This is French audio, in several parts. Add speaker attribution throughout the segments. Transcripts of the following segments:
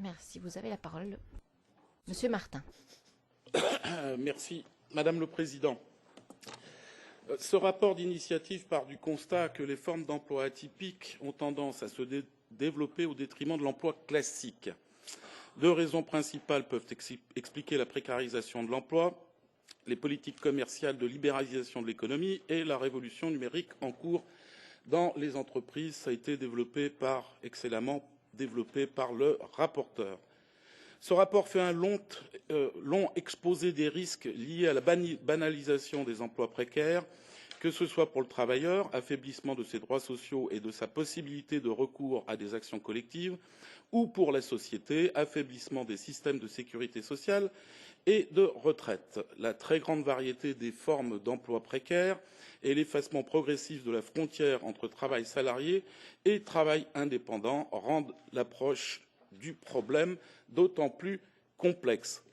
Speaker 1: Merci. Vous avez la parole. Monsieur Martin.
Speaker 2: Merci, Madame le Président. Ce rapport d'initiative part du constat que les formes d'emploi atypiques ont tendance à se développer au détriment de l'emploi classique. Deux raisons principales peuvent expliquer la précarisation de l'emploi: les politiques commerciales de libéralisation de l'économie et la révolution numérique en cours dans les entreprises. Ça a été excellemment développé par le rapporteur. Ce rapport fait un long exposé des risques liés à la banalisation des emplois précaires, que ce soit pour le travailleur, affaiblissement de ses droits sociaux et de sa possibilité de recours à des actions collectives, ou pour la société, affaiblissement des systèmes de sécurité sociale et de retraite. La très grande variété des formes d'emploi précaires et l'effacement progressif de la frontière entre travail salarié et travail indépendant rendent l'approche du problème d'autant plus complexe.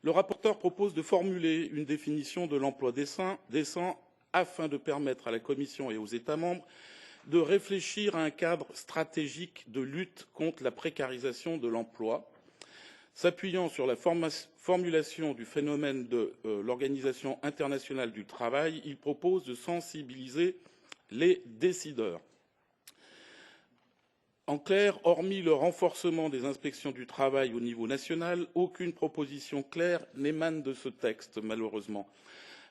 Speaker 2: Le rapporteur propose de formuler une définition de l'emploi décent afin de permettre à la Commission et aux États membres de réfléchir à un cadre stratégique de lutte contre la précarisation de l'emploi. S'appuyant sur la formulation du phénomène de l'Organisation internationale du travail, il propose de sensibiliser les décideurs. En clair, hormis le renforcement des inspections du travail au niveau national, aucune proposition claire n'émane de ce texte, malheureusement.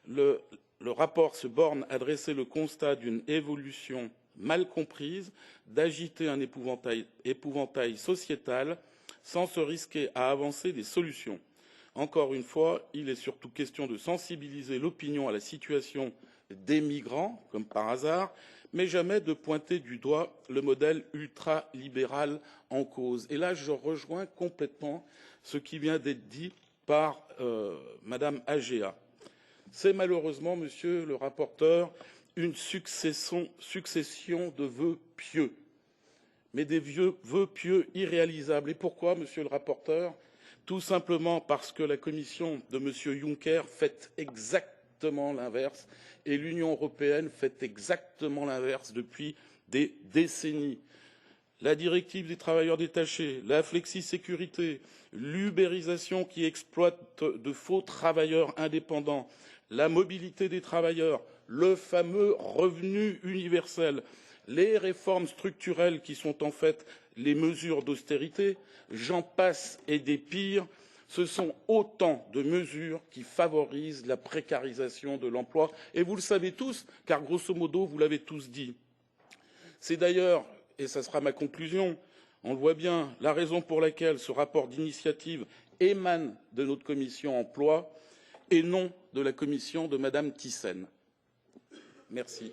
Speaker 2: Le rapport se borne à dresser le constat d'une évolution mal comprise, d'agiter un épouvantail sociétal sans se risquer à avancer des solutions. Encore une fois, il est surtout question de sensibiliser l'opinion à la situation des migrants, comme par hasard, mais jamais de pointer du doigt le modèle ultralibéral en cause. Et là, je rejoins complètement ce qui vient d'être dit par Madame Agea. C'est malheureusement, Monsieur le rapporteur, une succession de vœux pieux, mais des vœux pieux irréalisables. Et pourquoi, Monsieur le rapporteur? Tout simplement parce que la Commission de Monsieur Juncker fait exactement l'inverse et l'Union européenne fait exactement l'inverse depuis des décennies. La directive des travailleurs détachés, la flexisécurité, l'ubérisation qui exploite de faux travailleurs indépendants, la mobilité des travailleurs, le fameux revenu universel, les réformes structurelles qui sont en fait les mesures d'austérité, j'en passe et des pires, ce sont autant de mesures qui favorisent la précarisation de l'emploi. Et vous le savez tous, car grosso modo, vous l'avez tous dit. C'est d'ailleurs, et ce sera ma conclusion, on le voit bien, la raison pour laquelle ce rapport d'initiative émane de notre commission emploi et non de la commission de Madame Thyssen. Merci.